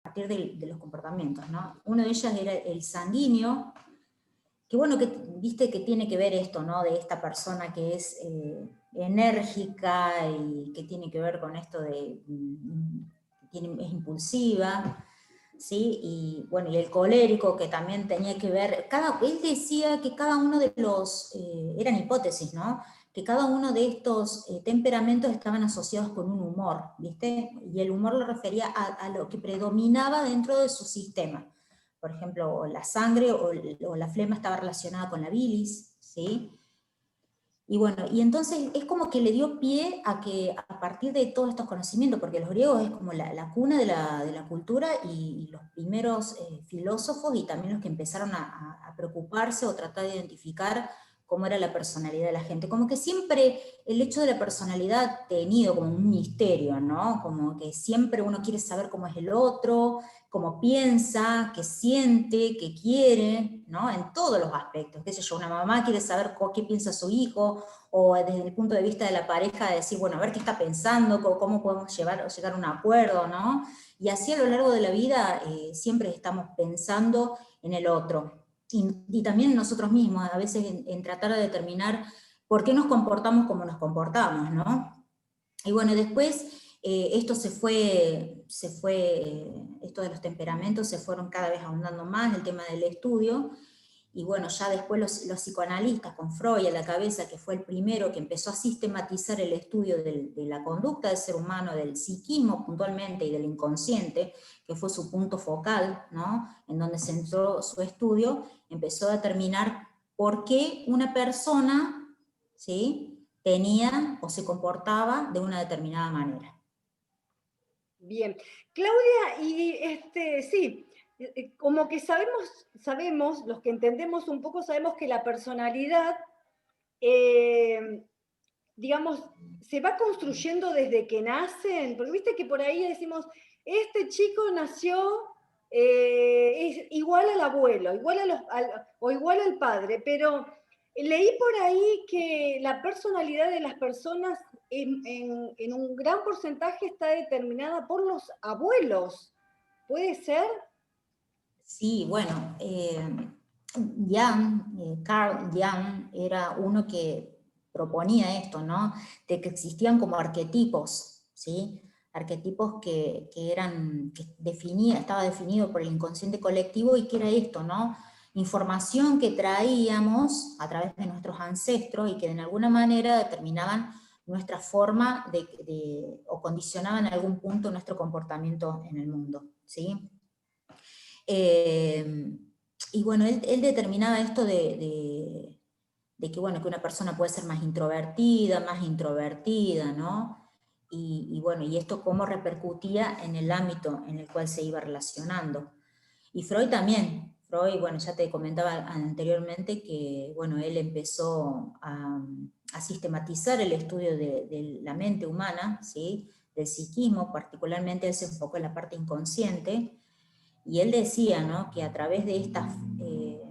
partir de los comportamientos, ¿no? Uno de ellos era el sanguíneo, que bueno, que viste que tiene que ver esto, ¿no? De esta persona que es enérgica y que tiene que ver con esto de, es impulsiva, ¿sí? Y bueno, y el colérico que también tenía que ver, él decía que cada uno de los, eran hipótesis, ¿no? Que cada uno de estos temperamentos estaban asociados con un humor, ¿viste? Y el humor lo refería a lo que predominaba dentro de su sistema. Por ejemplo, la sangre o la flema estaba relacionada con la bilis, ¿sí? Y bueno, y entonces es como que le dio pie a que a partir de todos estos conocimientos, porque los griegos es como la cuna de la cultura y los primeros filósofos y también los que empezaron a preocuparse o tratar de identificar cómo era la personalidad de la gente. Como que siempre el hecho de la personalidad tenido como un misterio, ¿no? Como que siempre uno quiere saber cómo es el otro, cómo piensa, qué siente, qué quiere, ¿no? En todos los aspectos. Qué sé yo, una mamá quiere saber qué piensa su hijo, o desde el punto de vista de la pareja, decir, bueno, a ver qué está pensando, cómo podemos llegar a un acuerdo, ¿no? Y así a lo largo de la vida siempre estamos pensando en el otro. Y también en nosotros mismos, a veces en tratar de determinar por qué nos comportamos como nos comportamos, ¿no? Y bueno, después esto esto de los temperamentos se fueron cada vez ahondando más, el tema del estudio, y bueno, ya después los psicoanalistas, con Freud a la cabeza, que fue el primero que empezó a sistematizar el estudio de la conducta del ser humano, del psiquismo puntualmente y del inconsciente, que fue su punto focal, ¿no? En donde centró su estudio, empezó a determinar por qué una persona, ¿sí?, tenía o se comportaba de una determinada manera. Bien. Claudia, y sí, como que sabemos, los que entendemos un poco, sabemos que la personalidad, digamos, se va construyendo desde que nacen, porque viste que por ahí decimos, este chico nació es igual al abuelo, o igual al padre, pero leí por ahí que la personalidad de las personas en un gran porcentaje está determinada por los abuelos. ¿Puede ser? Sí, bueno, Carl Jung era uno que proponía esto, ¿no? De que existían como arquetipos, ¿sí? Arquetipos estaba definido por el inconsciente colectivo y que era esto, ¿no? Información que traíamos a través de nuestros ancestros y que de alguna manera determinaban nuestra forma o condicionaban en algún punto nuestro comportamiento en el mundo, ¿sí? Y bueno, él determinaba esto que, bueno, que una persona puede ser más introvertida, ¿no? Y bueno, y esto cómo repercutía en el ámbito en el cual se iba relacionando. Y Freud también. Freud, bueno, ya te comentaba anteriormente que, bueno, él empezó a sistematizar el estudio de la mente humana, ¿sí? Del psiquismo, particularmente él se enfocó en la parte inconsciente, y él decía, ¿no?, que a través de estas,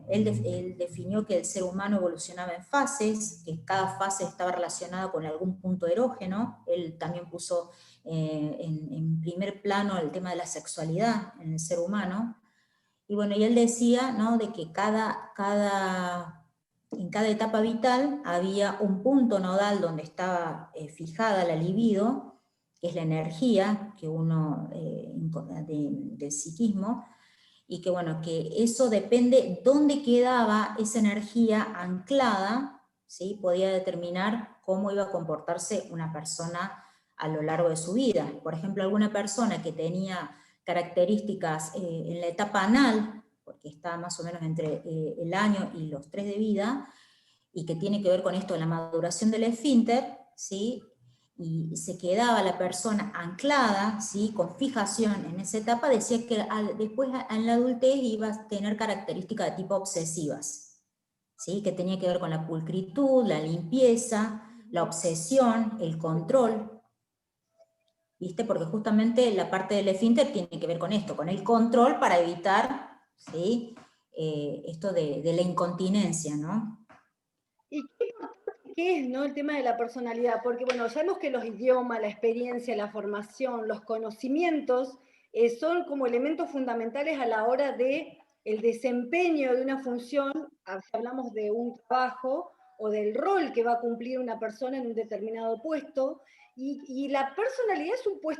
él definió que el ser humano evolucionaba en fases, que cada fase estaba relacionada con algún punto erógeno. Él también puso en primer plano el tema de la sexualidad en el ser humano. Y bueno, y él decía, ¿no?, de que en cada etapa vital había un punto nodal donde estaba fijada la libido, que es la energía que uno, del psiquismo, y que bueno, que eso depende dónde quedaba esa energía anclada, ¿sí?, podía determinar cómo iba a comportarse una persona a lo largo de su vida. Por ejemplo, alguna persona que tenía características en la etapa anal, porque está más o menos entre el año y los 3 de vida, y que tiene que ver con esto de la maduración del esfínter, ¿sí?, y se quedaba la persona anclada, ¿sí?, con fijación en esa etapa, decía que después en la adultez iba a tener características de tipo obsesivas, ¿sí?, que tenía que ver con la pulcritud, la limpieza, la obsesión, el control, ¿viste? Porque justamente la parte del esfínter tiene que ver con esto, con el control para evitar, ¿sí?, esto de la incontinencia, ¿no? ¿Y qué es, no, el tema de la personalidad? Porque, bueno, sabemos que los idiomas, la experiencia, la formación, los conocimientos son como elementos fundamentales a la hora de el desempeño de una función, si hablamos de un trabajo o del rol que va a cumplir una persona en un determinado puesto, y la personalidad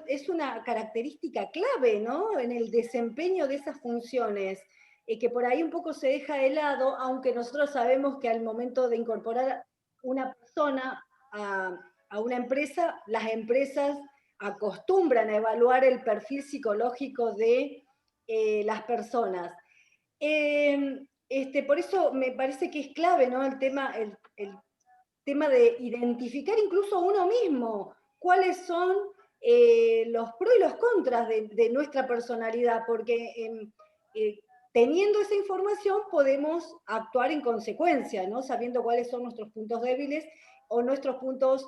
es una característica clave, ¿no? En el desempeño de esas funciones, que por ahí un poco se deja de lado, aunque nosotros sabemos que al momento de incorporar una persona a una empresa, las empresas acostumbran a evaluar el perfil psicológico de las personas. Por eso me parece que es clave, ¿no? El tema de identificar incluso uno mismo cuáles son los pros y los contras de nuestra personalidad, porque teniendo esa información podemos actuar en consecuencia, ¿no? Sabiendo cuáles son nuestros puntos débiles o nuestros puntos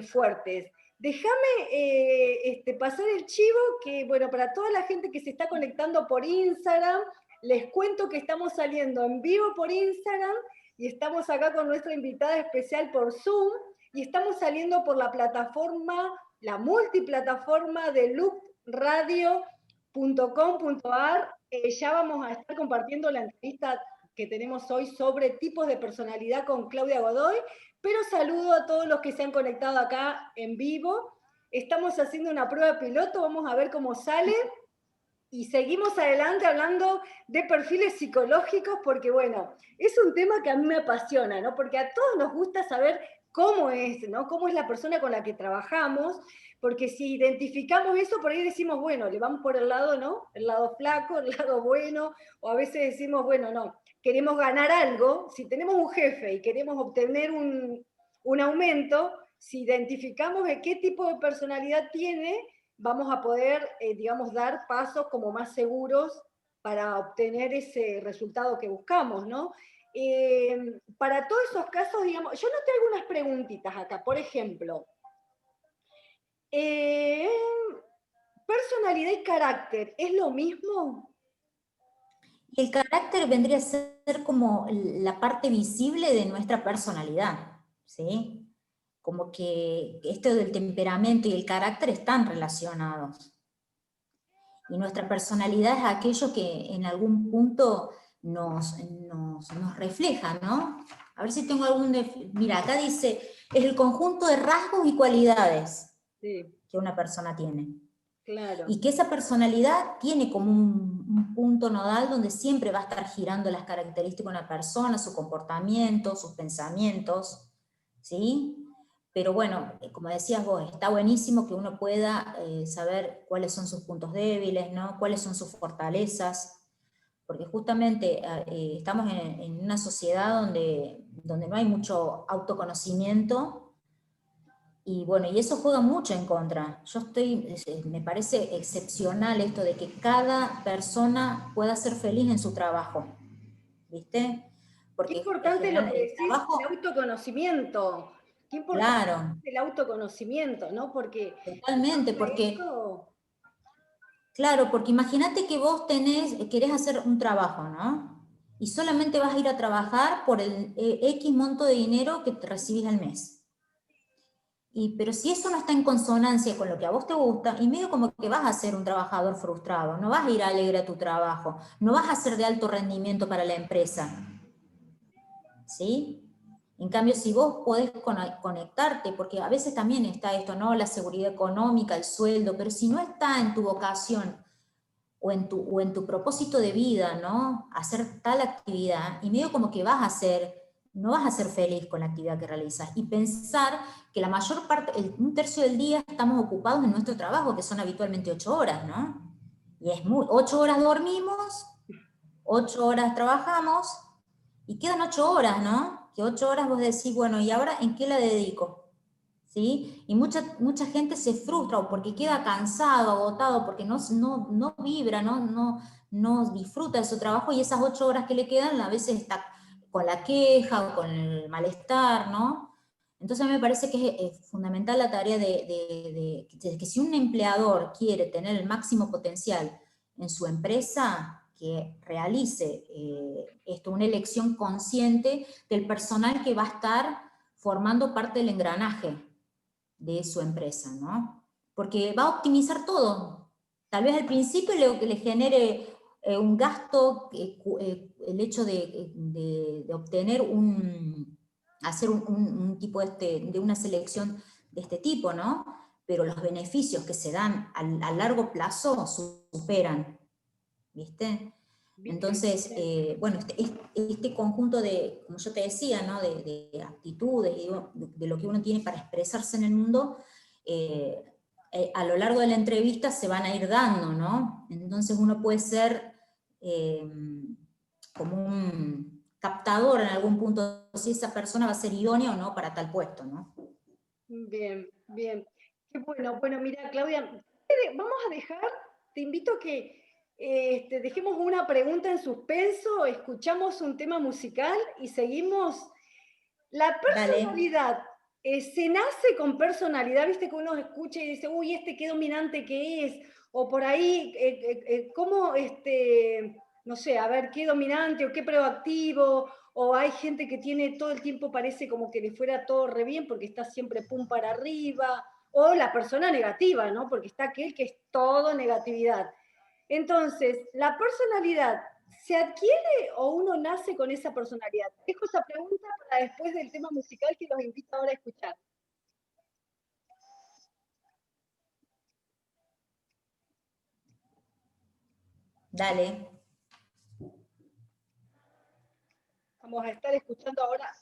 fuertes. Déjame pasar el chivo, que bueno, para toda la gente que se está conectando por Instagram, les cuento que estamos saliendo en vivo por Instagram y estamos acá con nuestra invitada especial por Zoom y estamos saliendo por la plataforma, la multiplataforma de loopradio.com.ar. Ya vamos a estar compartiendo la entrevista que tenemos hoy sobre tipos de personalidad con Claudia Godoy, pero saludo a todos los que se han conectado acá en vivo. Estamos haciendo una prueba piloto, vamos a ver cómo sale. Y seguimos adelante hablando de perfiles psicológicos porque, bueno, es un tema que a mí me apasiona, ¿no? Porque a todos nos gusta saber cómo es, ¿no? Cómo es la persona con la que trabajamos, porque si identificamos eso, por ahí decimos, bueno, le vamos por el lado, ¿no? El lado flaco, el lado bueno, o a veces decimos, bueno, no, queremos ganar algo, si tenemos un jefe y queremos obtener un aumento, si identificamos de qué tipo de personalidad tiene, vamos a poder, digamos, dar pasos como más seguros para obtener ese resultado que buscamos, ¿no? Para todos esos casos, digamos, yo noté algunas preguntitas acá. Por ejemplo, personalidad y carácter, ¿es lo mismo? Y el carácter vendría a ser como la parte visible de nuestra personalidad, ¿sí? Como que esto del temperamento y el carácter están relacionados. Y nuestra personalidad es aquello que en algún punto nos refleja, ¿no? A ver si tengo algún... Mira, acá dice, es el conjunto de rasgos y cualidades Sí, que una persona tiene. claro. Y que esa personalidad tiene como un punto nodal donde siempre va a estar girando las características de una persona, su comportamiento, sus pensamientos, ¿sí? Pero bueno, como decías vos, está buenísimo que uno pueda saber cuáles son sus puntos débiles, ¿no? Cuáles son sus fortalezas, porque justamente estamos en una sociedad donde no hay mucho autoconocimiento. Y bueno, y eso juega mucho en contra. Me parece excepcional esto de que cada persona pueda ser feliz en su trabajo, ¿viste? Qué Porque en importante lo general que el decís, el trabajo, autoconocimiento. Qué importante claro, es el autoconocimiento, ¿no? Porque totalmente, porque, eso, claro, porque imagínate que vos querés hacer un trabajo, ¿no? Y solamente vas a ir a trabajar por el X monto de dinero que te recibís al mes. Pero si eso no está en consonancia con lo que a vos te gusta, y medio como que vas a ser un trabajador frustrado, no vas a ir alegre a tu trabajo, no vas a ser de alto rendimiento para la empresa, ¿sí? En cambio, si vos podés conectarte, porque a veces también está esto, ¿no? La seguridad económica, el sueldo, pero si no está en tu vocación o en tu propósito de vida, ¿no? Hacer tal actividad, y medio como que no vas a ser feliz con la actividad que realizas. Y pensar que la mayor parte, un tercio del día estamos ocupados en nuestro trabajo, que son habitualmente 8 horas, ¿no? Y 8 horas dormimos, 8 horas trabajamos, y quedan 8 horas, ¿no? Que 8 horas vos decís, bueno, ¿y ahora en qué la dedico? ¿Sí? Y mucha gente se frustra o porque queda cansado, agotado, porque no vibra, no disfruta de su trabajo, y esas 8 horas que le quedan a veces está con la queja o con el malestar, ¿no? Entonces a mí me parece que es fundamental la tarea de que si un empleador quiere tener el máximo potencial en su empresa, que realice una elección consciente del personal que va a estar formando parte del engranaje de su empresa, ¿no? Porque va a optimizar todo. tal vez al principio lo que le genere un gasto, el hecho de obtener hacer un tipo de una selección de este tipo, ¿no? Pero los beneficios que se dan a largo plazo superan, ¿viste? Bien, Entonces, bien. bueno, este conjunto de, como yo te decía, ¿no? de actitudes y de lo que uno tiene para expresarse en el mundo, a lo largo de la entrevista se van a ir dando, ¿no? Entonces uno puede ser eh, como un captador en algún punto, si esa persona va a ser idónea o no para tal puesto, ¿no? Bien, bien. Qué bueno. Bueno, mira, Claudia, vamos a dejar, te invito a que dejemos una pregunta en suspenso, escuchamos un tema musical y seguimos. La Dale, personalidad, ¿se nace con personalidad? Viste que uno escucha y dice, uy, qué dominante que es, o por ahí, ¿cómo, no sé, a ver, qué dominante o qué proactivo, o hay gente que tiene todo el tiempo, parece como que le fuera todo re bien porque está siempre pum para arriba, o la persona negativa, ¿no? Porque está aquel que es todo negatividad. Entonces, la personalidad, ¿se adquiere o uno nace con esa personalidad? Dejo esa pregunta para después del tema musical que los invito ahora a escuchar. dale. Vamos a estar escuchando ahora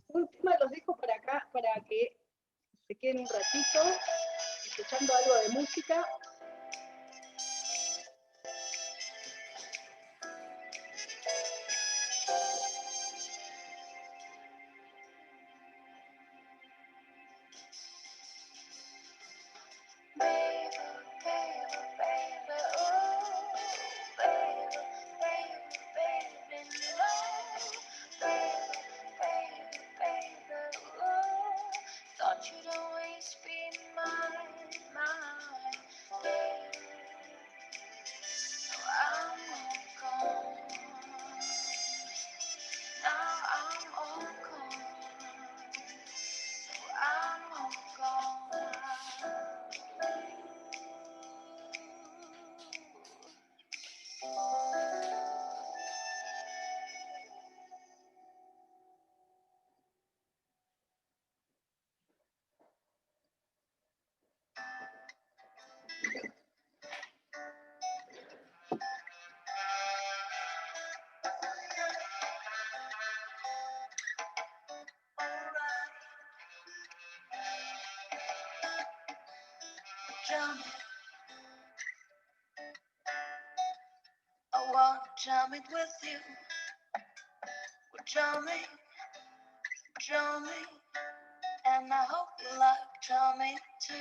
un tema, los dejo para acá para que se queden un ratito escuchando algo de música. I want to jam it with you. We're jamming, jamming, and I hope you like jamming too.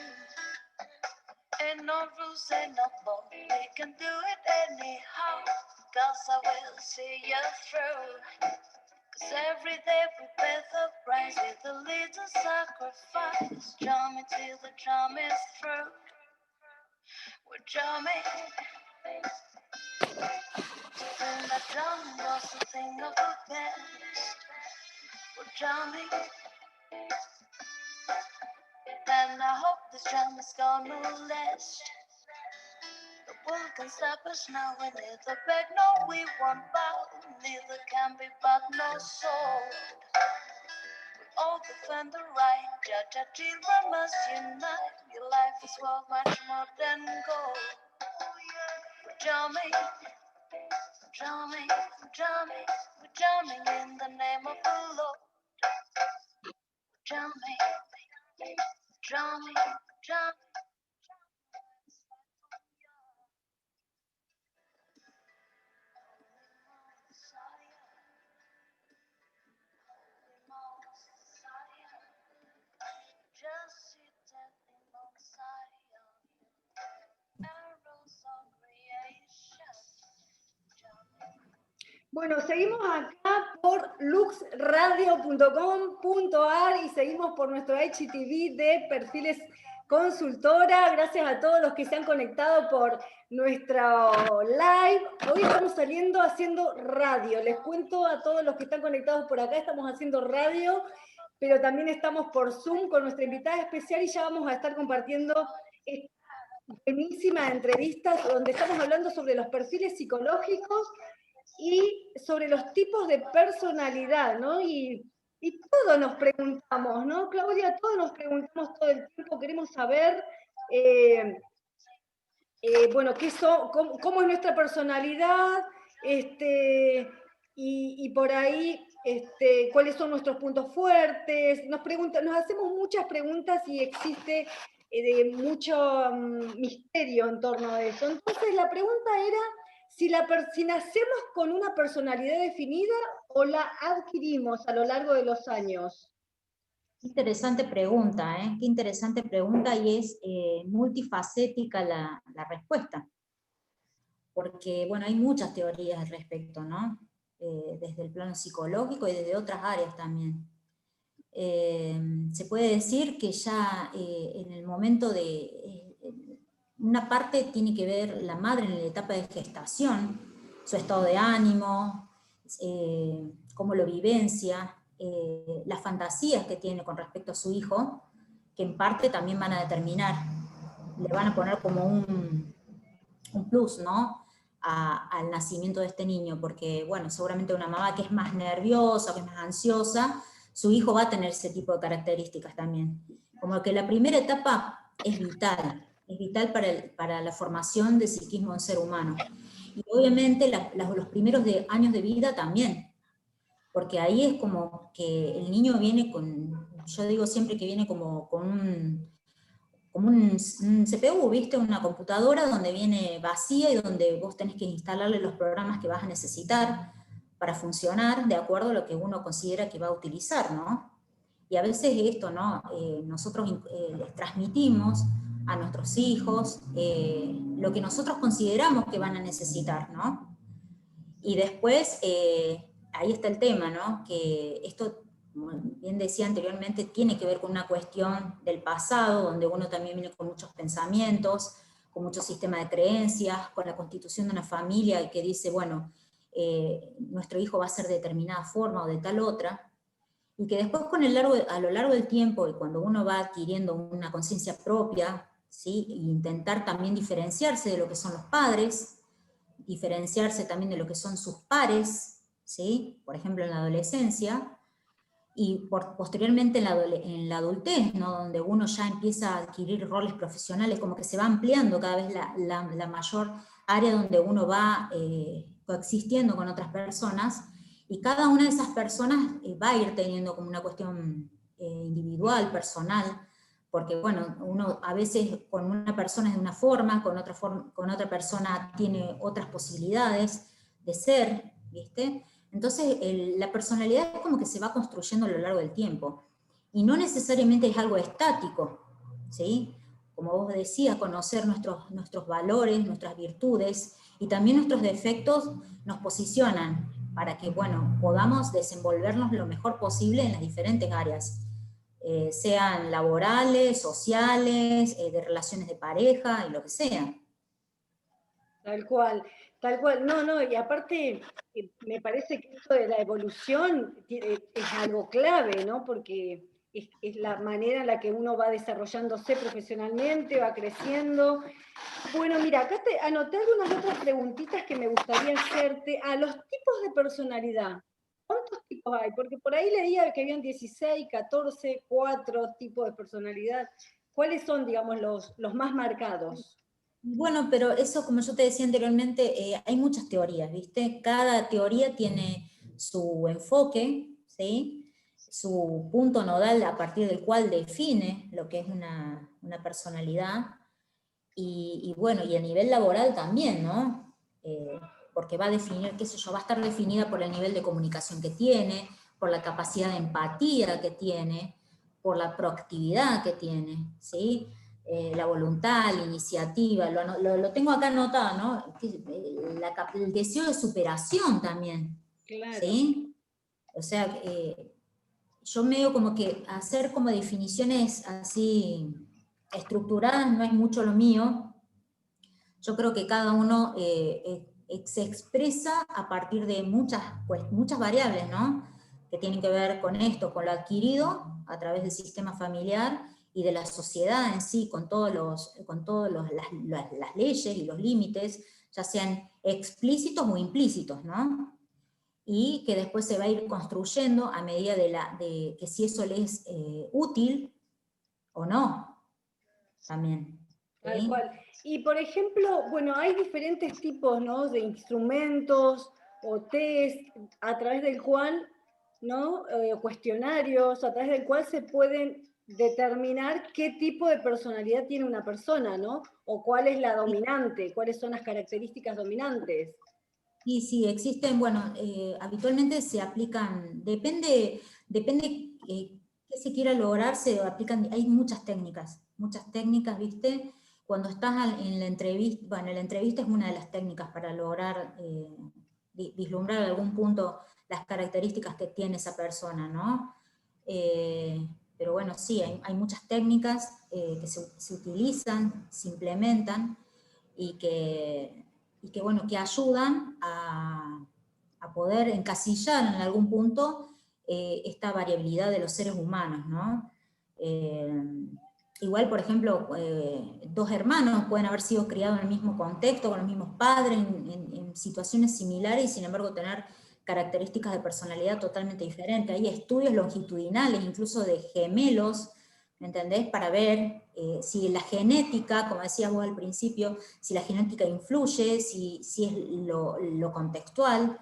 Ain't no rules, ain't no law, we can do it anyhow. Cause I will see you through. Cause every day we pay the price with a little sacrifice. Jamming till the jam is through. We're jamming. To think that jamming was the thing of the best. We're jamming. And I hope this jam is gonna last. The world can stop us now, we neither beg nor we won't bow. Neither can be but no sword. We all defend the right, judge our children must unite. Your life is worth much more than gold. We're jamming, jamming, jamming. We're jamming in the name of the Lord. Jamming, jamming, jamming. Bueno, seguimos acá por luxradio.com.ar y seguimos por nuestro HTV de Perfiles Consultora. Gracias a todos los que se han conectado por nuestro live. Hoy estamos saliendo haciendo radio. Les cuento a todos los que están conectados por acá, estamos haciendo radio, pero también estamos por Zoom con nuestra invitada especial y ya vamos a estar compartiendo buenísima entrevista donde estamos hablando sobre los perfiles psicológicos y sobre los tipos de personalidad, ¿no? Y todos nos preguntamos, ¿no, Claudia? Todos nos preguntamos todo el tiempo, queremos saber, bueno, cómo es nuestra personalidad, y por ahí, cuáles son nuestros puntos fuertes. Nos hacemos muchas preguntas y existe mucho misterio en torno a eso. Entonces la pregunta era si nacemos con una personalidad definida o la adquirimos a lo largo de los años. Qué interesante pregunta, ¿eh? Qué interesante pregunta, y es multifacética la respuesta. Porque, bueno, hay muchas teorías al respecto, ¿no? Desde el plano psicológico y desde otras áreas también. Se puede decir que ya en el momento una parte tiene que ver la madre en la etapa de gestación, su estado de ánimo, cómo lo vivencia, las fantasías que tiene con respecto a su hijo, que en parte también van a determinar, le van a poner como un plus, ¿no? Al nacimiento de este niño, porque, bueno, seguramente una mamá que es más nerviosa, que es más ansiosa, su hijo va a tener ese tipo de características también. Como que la primera etapa es vital para la formación del psiquismo de un ser humano. Y obviamente los primeros años de vida también, porque ahí es como que el niño viene yo digo siempre que viene como con un CPU, ¿viste? Una computadora donde viene vacía y donde vos tenés que instalarle los programas que vas a necesitar para funcionar de acuerdo a lo que uno considera que va a utilizar, ¿no? Y a veces esto, ¿no? Nosotros les transmitimos a nuestros hijos lo que nosotros consideramos que van a necesitar, ¿no? Y después, ahí está el tema, ¿no? Que esto, como bien decía anteriormente, tiene que ver con una cuestión del pasado, donde uno también viene con muchos pensamientos, con mucho sistema de creencias, con la constitución de una familia que dice, bueno, nuestro hijo va a ser de determinada forma o de tal otra, y que después a lo largo del tiempo, y cuando uno va adquiriendo una conciencia propia, ¿sí? E intentar también diferenciarse de lo que son los padres, diferenciarse también de lo que son sus pares, ¿sí? Por ejemplo en la adolescencia, y posteriormente en la adultez, ¿no? Donde uno ya empieza a adquirir roles profesionales, como que se va ampliando cada vez la mayor área donde uno va coexistiendo con otras personas, y cada una de esas personas va a ir teniendo como una cuestión individual, personal, porque bueno, uno a veces con una persona es de una forma, con otra persona tiene otras posibilidades de ser, ¿viste? Entonces la personalidad es como que se va construyendo a lo largo del tiempo, y no necesariamente es algo estático, ¿sí? Como vos decías, conocer nuestros valores, nuestras virtudes, y también nuestros defectos nos posicionan para que, bueno, podamos desenvolvernos lo mejor posible en las diferentes áreas. Sean laborales, sociales, de relaciones de pareja y lo que sea. Tal cual, tal cual. No, no, y aparte me parece que esto de la evolución es algo clave, ¿no? Porque es la manera en la que uno va desarrollándose profesionalmente, va creciendo. Bueno, mira, acá te anoté algunas otras preguntitas que me gustaría hacerte. Los tipos de personalidad. ¿Cuántos tipos hay? Porque por ahí leía que habían 16, 14, 4 tipos de personalidad. ¿Cuáles son, digamos, los más marcados? Bueno, pero eso, como yo te decía anteriormente, hay muchas teorías, ¿viste? Cada teoría tiene su enfoque, ¿sí? Su punto nodal a partir del cual define lo que es una personalidad. Y bueno, y a nivel laboral también, ¿no? Porque va a definir, qué sé yo, va a estar definida por el nivel de comunicación que tiene, por la capacidad de empatía que tiene, por la proactividad que tiene, ¿sí? La voluntad, la iniciativa, lo tengo acá anotado, ¿no? El deseo de superación también, Claro. ¿sí? O sea, yo medio como que hacer como definiciones así estructuradas no es mucho lo mío. Yo creo que cada uno se expresa a partir de muchas variables, ¿no? Que tienen que ver con esto, con lo adquirido a través del sistema familiar, y de la sociedad en sí, con las leyes y los límites, ya sean explícitos o implícitos, ¿no? Y que después se va a ir construyendo a medida de que si eso le es útil o no, también. Tal ¿Sí? cual. Y por ejemplo, bueno, hay diferentes tipos, ¿no?, de instrumentos o test a través del cual, ¿no?, cuestionarios a través del cual se pueden determinar qué tipo de personalidad tiene una persona, ¿no? O cuál es la dominante, cuáles son las características dominantes. Sí, sí, existen, bueno, habitualmente se aplican, depende qué se quiera lograr, se aplican, hay muchas técnicas, ¿viste? Cuando estás en la entrevista, bueno, la entrevista es una de las técnicas para lograr vislumbrar en algún punto las características que tiene esa persona, ¿no? Pero bueno, sí, hay muchas técnicas que se utilizan, se implementan, y que, bueno, que ayudan a poder encasillar en algún punto esta variabilidad de los seres humanos, ¿no? Igual, por ejemplo, dos hermanos pueden haber sido criados en el mismo contexto, con los mismos padres, en situaciones similares, y sin embargo tener características de personalidad totalmente diferentes. Hay estudios longitudinales, incluso de gemelos, ¿me entendés? Para ver si la genética, como decías vos al principio, si la genética influye, si es lo contextual.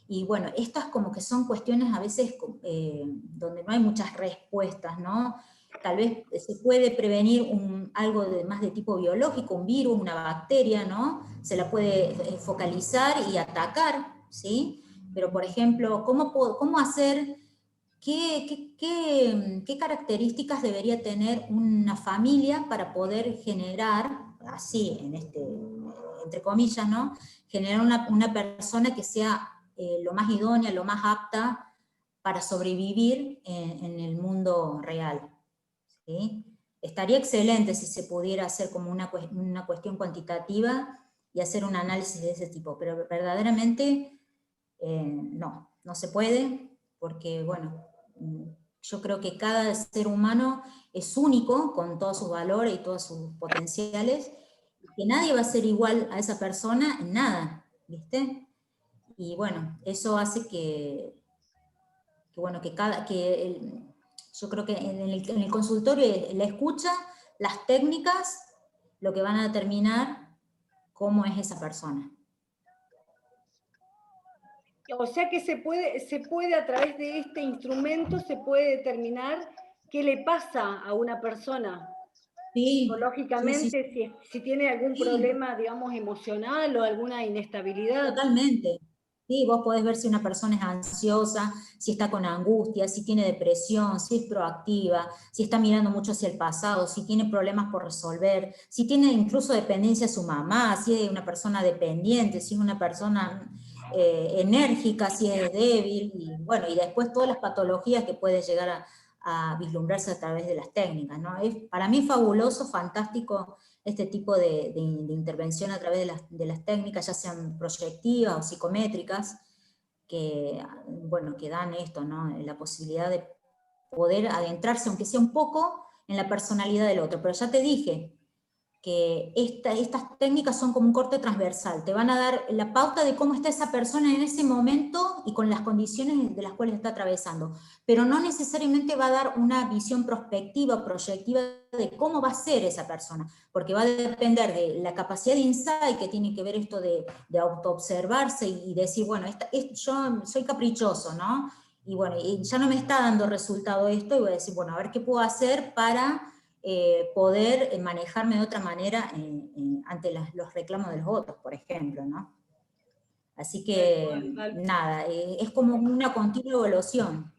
Y bueno, estas como que son cuestiones a veces donde no hay muchas respuestas, ¿no? Tal vez se puede prevenir algo más de tipo biológico, un virus, una bacteria, ¿no? Se la puede focalizar y atacar, ¿sí? Pero, por ejemplo, ¿cómo hacer, qué características debería tener una familia para poder generar, así, entre comillas, ¿no? Generar una persona que sea lo más idónea, lo más apta para sobrevivir en el mundo real, ¿sí? Estaría excelente si se pudiera hacer como una cuestión cuantitativa y hacer un análisis de ese tipo, pero verdaderamente no se puede, porque, bueno, yo creo que cada ser humano es único, con todos sus valores y todos sus potenciales, y que nadie va a ser igual a esa persona en nada, ¿viste? Y bueno, eso hace bueno, yo creo que en el consultorio la escucha, las técnicas, lo que van a determinar cómo es esa persona. O sea que se puede a través de este instrumento, se puede determinar qué le pasa a una persona Sí, sí, sí, psicológicamente, si tiene algún sí. problema, digamos, emocional o alguna inestabilidad. Totalmente. Sí, vos podés ver si una persona es ansiosa, si está con angustia, si tiene depresión, si es proactiva, si está mirando mucho hacia el pasado, si tiene problemas por resolver, si tiene incluso dependencia de su mamá, si es una persona dependiente, si es una persona enérgica, si es débil, y bueno, y después todas las patologías que puede llegar a vislumbrarse a través de las técnicas, ¿no? Para mí es fabuloso, fantástico este tipo de intervención a través de las técnicas, ya sean proyectivas o psicométricas, que, bueno, que dan esto, ¿no? La posibilidad de poder adentrarse, aunque sea un poco, en la personalidad del otro. Pero ya te dije que estas técnicas son como un corte transversal, te van a dar la pauta de cómo está esa persona en ese momento y con las condiciones de las cuales está atravesando, pero no necesariamente va a dar una visión prospectiva, proyectiva de cómo va a ser esa persona, porque va a depender de la capacidad de insight, que tiene que ver esto de autoobservarse y decir, bueno, yo soy caprichoso, ¿no? Y bueno, y ya no me está dando resultado esto, y voy a decir, bueno, a ver qué puedo hacer para poder manejarme de otra manera ante los reclamos de los otros, por ejemplo, ¿no? Así que, nada, es como una continua evolución.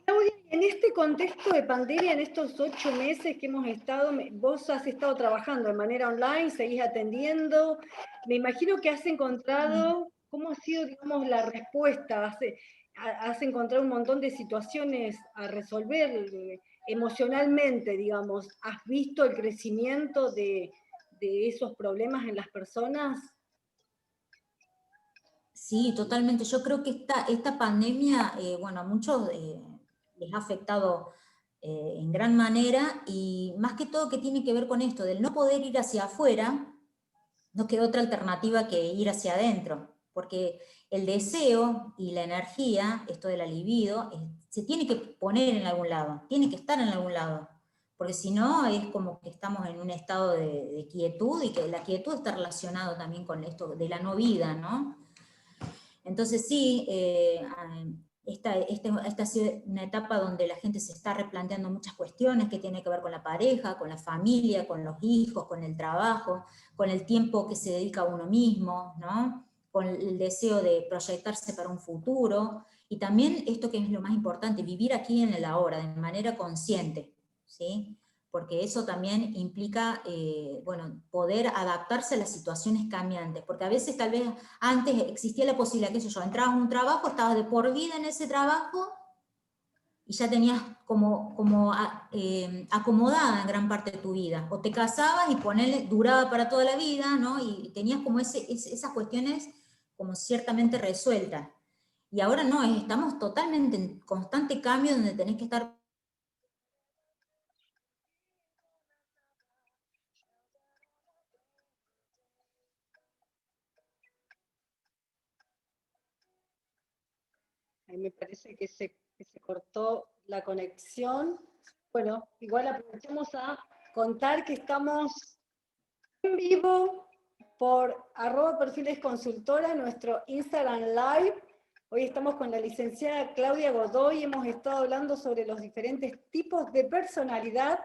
Claudia, en este contexto de pandemia, en estos 8 meses que hemos estado, vos has estado trabajando de manera online, seguís atendiendo, me imagino que has encontrado, ¿cómo ha sido, digamos, la respuesta? Has encontrado un montón de situaciones a resolver emocionalmente, digamos. ¿Has visto el crecimiento de esos problemas en las personas? Sí, totalmente. Yo creo que esta pandemia, bueno, a muchos les ha afectado en gran manera, y más que todo que tiene que ver con esto, del no poder ir hacia afuera, no queda otra alternativa que ir hacia adentro, porque el deseo y la energía, esto de la libido, se tiene que poner en algún lado, tiene que estar en algún lado, porque si no es como que estamos en un estado de quietud, y que la quietud está relacionado también con esto de la no vida, ¿no? Entonces sí, esta ha sido una etapa donde la gente se está replanteando muchas cuestiones que tienen que ver con la pareja, con la familia, con los hijos, con el trabajo, con el tiempo que se dedica a uno mismo, ¿no? Con el deseo de proyectarse para un futuro, y también esto que es lo más importante, vivir aquí en el ahora, de manera consciente, ¿sí? Porque eso también implica, bueno, poder adaptarse a las situaciones cambiantes, porque a veces tal vez antes existía la posibilidad, qué sé yo, entrabas en un trabajo, estabas de por vida en ese trabajo, y ya tenías acomodada en gran parte de tu vida, o te casabas y duraba para toda la vida, ¿no? Y tenías como esas cuestiones como ciertamente resueltas. Y ahora no, estamos totalmente en constante cambio, donde tenés que estar. Ahí me parece que se cortó la conexión. Bueno, igual aprovechemos a contar que estamos en vivo por @perfilesconsultora, nuestro Instagram Live. Hoy estamos con la licenciada Claudia Godoy, hemos estado hablando sobre los diferentes tipos de personalidad